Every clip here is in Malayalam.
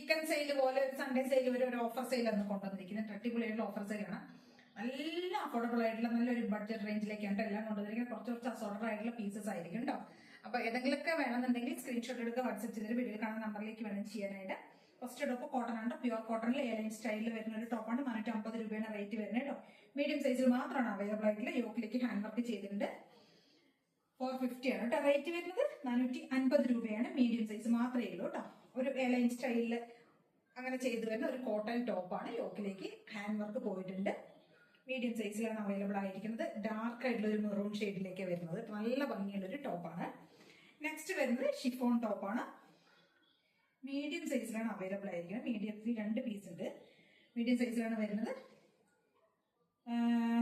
വീക്കെൻഡ് സെയിൽ പോലെ സൺഡേ സെയിൽ ഒരു ഓഫർ സെയിൽ ആണ് കൊണ്ടുവന്നിരിക്കുന്നത്. അടിപൊളിയായിട്ടുള്ള ഓഫർ സെയിലാണ്. നല്ല അഫോർഡബിൾ ആയിട്ടുള്ള നല്ലൊരു ബഡ്ജറ്റ് റേഞ്ചിലേക്കാണ് എല്ലാം കൊണ്ടുവന്നിരിക്കുന്നത്. കുറച്ച് അസോർഡർ ആയിട്ടുള്ള പീസസ് ആയിരിക്കും കേട്ടോ. അപ്പൊ ഏതെങ്കിലുമൊക്കെ വേണമെന്നുണ്ടെങ്കിൽ സ്ക്രീൻഷോട്ട് എടുക്കുക, വാട്സ്ആപ്പ് ചെയ്തിട്ട് വീഡിയോയിൽ കാണുന്ന നമ്പറിലേക്ക് വേണം ചെയ്യാനായിട്ട്. ഫസ്റ്റ് ടോപ്പ് കോട്ടൺ ആണ്, പ്യുവർ കോട്ടണിൽ എയർലൈൻ സ്റ്റൈലിൽ വരുന്ന ഒരു ടോപ്പാണ്. 450 രൂപയാണ് റേറ്റ് വരുന്നത് കേട്ടോ. മീഡിയം സൈസിൽ മാത്രമാണ് അവൈലബിൾ ആയിട്ടുള്ള. യോക്കിലേക്ക് ഹാൻഡ് വർക്ക് ചെയ്തിട്ടുണ്ട്. 450 ആണ് കേട്ടോ റേറ്റ് വരുന്നത്. 450 രൂപയാണ്. മീഡിയം സൈസ് മാത്രമേ ഉള്ളൂ കേട്ടോ. ഒരു എയർലൈൻ സ്റ്റൈലിൽ അങ്ങനെ ചെയ്തു വരുന്ന ഒരു കോട്ടൺ ടോപ്പാണ്. യോക്കിലേക്ക് ഹാൻഡ് വർക്ക് പോയിട്ടുണ്ട്. മീഡിയം സൈസിലാണ് അവൈലബിൾ ആയിരിക്കുന്നത്. ഡാർക്ക് ആയിട്ടുള്ള ഒരു മെറൂൺ ഷെയ്ഡിലേക്ക് വരുന്നത്. നല്ല ഭംഗിയുള്ള ഒരു ടോപ്പാണ്. നെക്സ്റ്റ് വരുന്നത് ഷിഫോൺ ടോപ്പാണ്. മീഡിയം സൈസിലാണ് അവൈലബിൾ ആയിരിക്കുന്നത്. മീഡിയത്തിൽ 2 പീസ് ഉണ്ട്. മീഡിയം സൈസിലാണ് വരുന്നത്.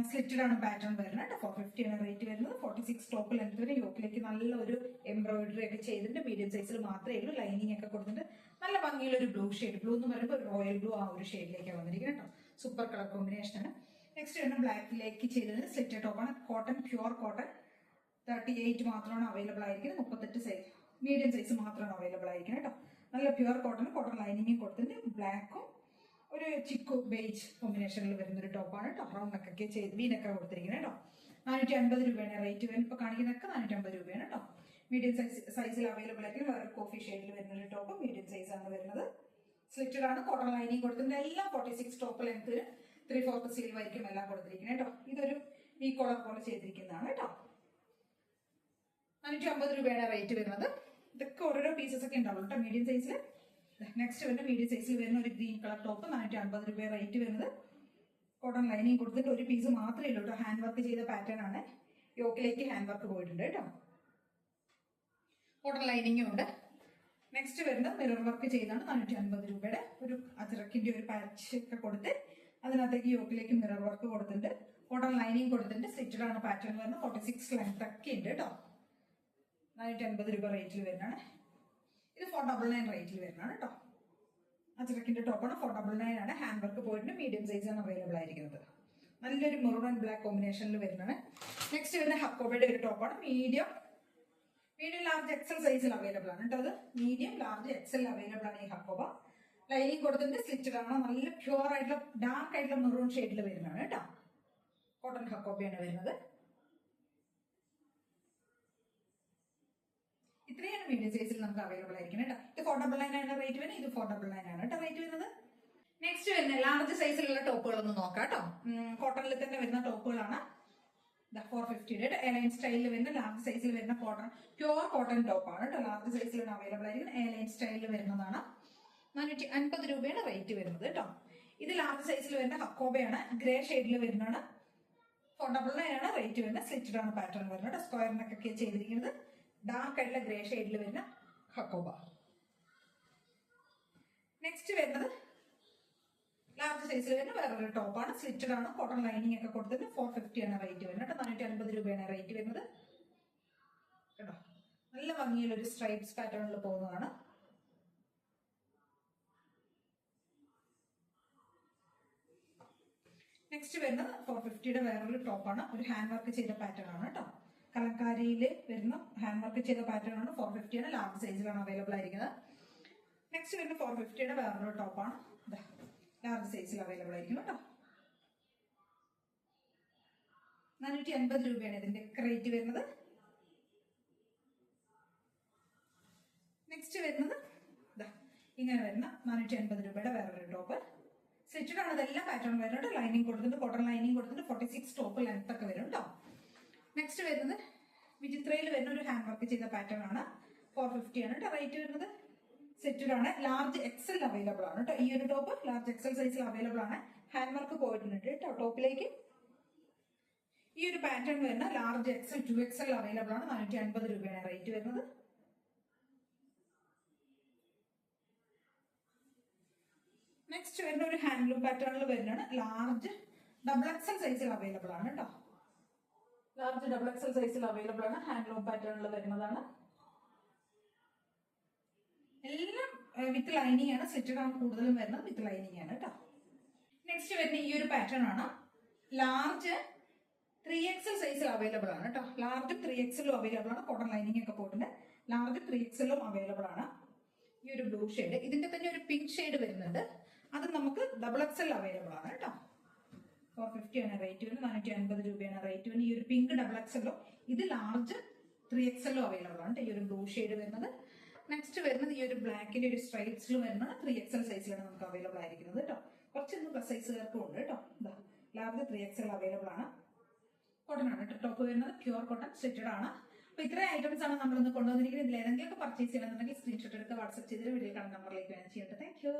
സ്ലിറ്റഡ് ആണ് പാറ്റേൺ വരുന്നത്. 450 ആണ് റേറ്റ് വരുന്നത്. 46 ടോപ്പ് ലെങ്ത് വരെ. യോക്കിലേക്ക് നല്ല ഒരു എംബ്രോയിഡറി ഒക്കെ ചെയ്തിട്ടുണ്ട്. മീഡിയം സൈസിൽ മാത്രമേ ഉള്ളൂ. ലൈനിങ് ഒക്കെ കൊടുത്തിട്ട് നല്ല ഭംഗിയുള്ള ഒരു ബ്ലൂ ഷെയ്ഡ്. ബ്ലൂ എന്ന് പറയുമ്പോൾ റോയൽ ബ്ലൂ ആ ഒരു ഷെയ്ഡിലേക്ക് വന്നിരിക്കുന്നത് കേട്ടോ. സൂപ്പർ കളർ കോമ്പിനേഷൻ ആണ്. നെക്സ്റ്റ് വരുന്ന ബ്ലാക്കിലേക്ക് ചെയ്തത് സ്ലിറ്റഡ് ടോപ്പാണ്. Cotton, pure cotton. 38 മാത്രമാണ് അവൈലബിൾ ആയിരിക്കുന്നത്. 38 സൈസ് മീഡിയം സൈസ് മാത്രമാണ് അവൈലബിൾ ആയിരിക്കുന്നത് കേട്ടോ. നല്ല പ്യുവർ കോട്ടൺ, കോട്ടൺ ലൈനിങ്ങും കൊടുത്തിട്ട് ബ്ലാക്കും ഒരു ചിക്കു ബേജ് കോമ്പിനേഷനിൽ വരുന്ന ഒരു ടോപ്പാണ് കേട്ടോ. റൗണ്ട് നെക്കൊക്കെ ചെയ്ത് വീനൊക്കെ കൊടുത്തിരിക്കുന്നത് കേട്ടോ. 450 രൂപയാണ് റേറ്റ് വരുന്നത്. ഇപ്പൊ കാണിക്കുന്നതൊക്കെ 450 രൂപയാണ് കേട്ടോ. മീഡിയം സൈസിൽ അവൈലബിൾ ആയിരിക്കും. വേറെ കോഫി ഷെയ്ഡിൽ വരുന്ന ഒരു ടോപ്പ്. മീഡിയം സൈസ് ആണ് വരുന്നത്. സ്ലിറ്റഡ് ആണ്, കോട്ടൺ ലൈനിങ് കൊടുത്തിട്ടുണ്ട്. എല്ലാം 46 ടോപ്പ് ലെങ്ത് 3/4 സ്ലീവ് ആയിരിക്കും എല്ലാം കൊടുത്തിരിക്കുന്നത് കേട്ടോ. ഇതൊരു വി കോളർ പോലെ ചെയ്തിരിക്കുന്നതാണ് കേട്ടോ. 450 രൂപയാണ് റേറ്റ് വരുന്നത്. ഇതൊക്കെ ഓരോരോ പീസസ് ഒക്കെ ഉണ്ടാവും കേട്ടോ മീഡിയം സൈസിൽ. നെക്സ്റ്റ് വരുന്ന മീഡിയം സൈസിൽ വരുന്ന ഒരു ഗ്രീൻ കളർ ടോപ്പ്. 450 രൂപ റേറ്റ് വരുന്നത്. കോട്ടൺ ലൈനിങ് കൊടുത്തിട്ട് ഒരു പീസ് മാത്രമേ ഉള്ളൂ കേട്ടോ. ഹാൻഡ് വർക്ക് ചെയ്ത പാറ്റേൺ ആണ്. യോക്കിലേക്ക് ഹാൻഡ് വർക്ക് പോയിട്ടുണ്ട് കേട്ടോ. കോട്ടൺ ലൈനിങ്ങും ഉണ്ട്. നെക്സ്റ്റ് വരുന്നത് മിറർ വർക്ക് ചെയ്താണ്. 450 രൂപയുടെ ഒരു അജറക്കിന്റെ ഒരു പാച്ച് ഒക്കെ കൊടുത്ത് അതിനകത്തേക്ക് യോക്കിലേക്ക് മിറർ വർക്ക് കൊടുത്തിട്ടുണ്ട്. കോട്ടൺ ലൈനിങ് കൊടുത്തിട്ടുണ്ട്. സ്റ്റിച്ചഡ് ആണ് പാറ്റേൺ വരുന്നത്. 46 ലെങ്ത് ഒക്കെ ഉണ്ട് കേട്ടോ. 450 രൂപ റേറ്റിൽ വരുന്നതാണ്. ഇത് 499 റേറ്റിൽ വരുന്നതാണ് കേട്ടോ. അജറക്കിന്റെ ടോപ്പാണ്. 499 ആണ്. ഹാൻഡ് വർക്ക് പോയിട്ടുണ്ട്. മീഡിയം സൈസ് ആണ് അവൈലബിൾ ആയിരിക്കുന്നത്. നല്ലൊരു മെറൂൺ ആൻഡ് ബ്ലാക്ക് കോമ്പിനേഷനിൽ വരുന്നതാണ്. നെക്സ്റ്റ് വരുന്ന ഹക്കോബയുടെ ഒരു ടോപ്പാണ്. മീഡിയം ലാർജ് എക്സൽ സൈസിൽ അവൈലബിൾ ആണ് കേട്ടോ. അത് മീഡിയം ലാർജ് എക്സൽ അവൈലബിൾ ആണ് ഈ ഹക്കോബ. ലൈനിങ് കൊടുത്തിട്ട് സ്ലിറ്റഡ് ആണ്. നല്ല പ്യുവർ ആയിട്ടുള്ള ഡാർക്ക് ആയിട്ടുള്ള മെറൂൺ ഷെയ്ഡിൽ വരുന്നതാണ് കേട്ടോ. കോട്ടൺ ഹക്കോബയാണ് വരുന്നത്. ഇത്രയാണ് മീഡിയം സൈസിൽ നമുക്ക് അവൈലബിൾ ആയിരിക്കും കേട്ടോ. ഇത് 499 ആണ് റേറ്റ് വരുന്നത്. ഇത് 499 ആണ് കേട്ടോ റേറ്റ് വരുന്നത്. നെക്സ്റ്റ് വരുന്ന ലാർജ് സൈസിലുള്ള ടോപ്പുകളൊന്നും നോക്കാം കേട്ടോ. കോട്ടണിൽ തന്നെ വരുന്ന ടോപ്പുകളാണ്. 450 എയർലൈൻ സ്റ്റൈലിൽ വരുന്ന ലാർജ് സൈസിൽ വരുന്ന കോട്ടൺ, പ്യുവർ കോട്ടൺ ടോപ്പാണ് കേട്ടോ. ലാർജ് സൈസിലാണ് അവൈലബിൾ ആയിരിക്കും. എയർലൈൻ സ്റ്റൈലിൽ വരുന്നതാണ്. 450 രൂപയാണ് റേറ്റ് വരുന്നത് കേട്ടോ. ഇത് ലാർജ് സൈസിൽ വരുന്ന ഹക്കോബയാണ്. ഗ്രേ ഷെയ്ഡിൽ വരുന്നതാണ്. 499 ആണ് റേറ്റ് വരുന്നത്. സ്ലിറ്റഡ് ആണ് പാറ്റേൺ വരുന്നത്. സ്ക്വയറിനൊക്കെ ചെയ്തിരിക്കുന്നത്. ഡാർക്ക് ആയിട്ടുള്ള ഗ്രേ ഷെയ്ഡിൽ വരുന്ന ഹക്കോബ. നെക്സ്റ്റ് വരുന്നത് ലാർജ് സൈസിൽ വരുന്ന വേറൊരു ടോപ്പാണ്. സ്ലിറ്റഡ് ആണ്. കോട്ടൺ ലൈനിങ് ഒക്കെ കൊടുത്തിട്ട് 450 ആണ് റേറ്റ് വരുന്നത്. 450 രൂപയാണ് റേറ്റ് വരുന്നത് കേട്ടോ. നല്ല ഭംഗിയുള്ള ഒരു സ്ട്രൈപ്സ് പാറ്റേണിൽ പോകുന്നതാണ്. നെക്സ്റ്റ് വരുന്നത് 450 വേറൊരു ടോപ്പാണ്. ഒരു ഹാൻഡ് വർക്ക് ചെയ്ത പാറ്റേൺ ആണ് കേട്ടോ. കലങ്കാരിയിൽ വരുന്ന ഹാൻഡ് വർക്ക് ചെയ്ത പാറ്റേൺ ആണ്. 450 ആണ്. ലാർജ് സൈസിലാണ് അവൈലബിൾ ആയിരിക്കുന്നത്. നെക്സ്റ്റ് വരുന്ന 450 വേറൊരു ടോപ്പാണ്. ലാർജ് സൈസിൽ അവൈലബിൾ ആയിരിക്കും കേട്ടോ. 450 രൂപയാണ് ഇതിന്റെ റേറ്റ് വരുന്നത്. നെക്സ്റ്റ് വരുന്നത് ഇങ്ങനെ വരുന്ന 450 രൂപയുടെ വേറൊരു ടോപ്പ്. സ്റ്റിച്ചഡ് ആണ്. ഇതെല്ലാം പാറ്റേൺ വരുന്നുണ്ട്. ലൈനിങ് കൊടുത്തിട്ട് കോട്ടൺ ലൈനിങ് കൊടുത്തിട്ട് 46 ടോപ്പ് ലെങ്ത് ഒക്കെ വരും കേട്ടോ. നെക്സ്റ്റ് വരുന്നത് വിചിത്രയിൽ വരുന്ന ഒരു ഹാൻഡ് വർക്ക് ചെയ്ത പാറ്റേൺ ആണ്. 450 ആണ് കേട്ടോ റേറ്റ് വരുന്നത്. സെറ്റഡ് ആണ്. ലാർജ് എക്സൽ അവൈലബിൾ ആണ് കേട്ടോ. ഈ ഒരു ടോപ്പ് ലാർജ് എക്സൽ സൈസിൽ അവൈലബിൾ ആണ്. ഹാൻഡ് വർക്ക് പോയിട്ടുണ്ട് കേട്ടോ ടോപ്പിലേക്ക്. ഈ ഒരു പാറ്റേൺ വരുന്ന ലാർജ് എക്സൽ 2XL അവൈലബിൾ ആണ്. 450 രൂപയാണ് റേറ്റ് വരുന്നത്. നെക്സ്റ്റ് വരുന്ന ഒരു ഹാൻഡ്ലൂം പാറ്റേണിൽ വരുന്നതാണ്. ലാർജ് XXL സൈസിൽ അവൈലബിൾ ആണ് കേട്ടോ. ലാർജ് XXL സൈസിൽ അവൈലബിൾ ആണ്. ഹാൻഡ്ലൂം പാറ്റേണിൽ വരുന്നതാണ്. എല്ലാം വിത്ത് ലൈനിങ് ആണ്. സ്ലിറ്റഡ് ആണ് കൂടുതലും വരുന്നത്. വിത്ത് ലൈനിങ് ആണ് കേട്ടോ. നെക്സ്റ്റ് വരുന്ന ഈ ഒരു പാറ്റേൺ ആണ്. ലാർജ് 3XL സൈസിൽ അവൈലബിൾ ആണ് കേട്ടോ. ലാർജ് 3XL അവൈലബിൾ ആണ്. കോട്ടൺ ലൈനിങ് ഒക്കെ പോയിട്ടുണ്ട്. ലാർജ് 3XL അവൈലബിൾ ആണ്. ഈ ഒരു ബ്ലൂ ഷെയ്ഡ്, ഇതിന്റെ തന്നെ ഒരു പിങ്ക് ഷെയ്ഡ് വരുന്നുണ്ട്, അത് നമുക്ക് ഡബിൾ എക്സൽ അവൈലബിൾ ആണ് കേട്ടോ. 450 ആണ് റേറ്റ് വരുന്നത്, 450 രൂപയാണ് റേറ്റ് വരുന്നത്. ഈ ഒരു പിങ്ക് ഡബിൾ എക്സലോ, ഇത് ലാർജ് 3XL അവൈലബിൾ ആണ്. ഈ ഒരു ബ്ലൂ ഷെയ്ഡ് വരുന്നത്. നെക്സ്റ്റ് വരുന്നത് ഈ ഒരു ബ്ലാക്കിന്റെ ഒരു സ്ട്രൈപ്സിൽ വരുന്നത് 3XL സൈസിലാണ് നമുക്ക് അവൈലബിൾ ആയിരിക്കുന്നത് കേട്ടോ. കുറച്ചൊന്ന് പ്ലസ് സൈസുകാർക്കും ഉണ്ട് കേട്ടോ. ലാർജ് 3XL അവൈലബിൾ ആണ്. കോട്ടൺ ആണ് കേട്ടോ ടോപ്പ് വരുന്നത്, പ്യൂർ കോട്ടൺ സ്റ്റിറ്റഡ് ആണ്. അപ്പൊ ഇത്രയും ഐറ്റംസ് ആണ് നമ്മൾ ഇന്ന് കൊണ്ടുവന്നിരിക്കുന്നത്. ഇതിൽ ഏതെങ്കിലും പർച്ചേസ് ചെയ്യണമെന്നുണ്ടെങ്കിൽ സ്ക്രീൻഷോട്ട് എടുത്ത് വാട്സ്ആപ്പ് ചെയ്തിട്ട് വീഡിയോ കാണുന്ന നമ്പറിലേക്ക് വേണം ചെയ്യേണ്ടത്. Thank you.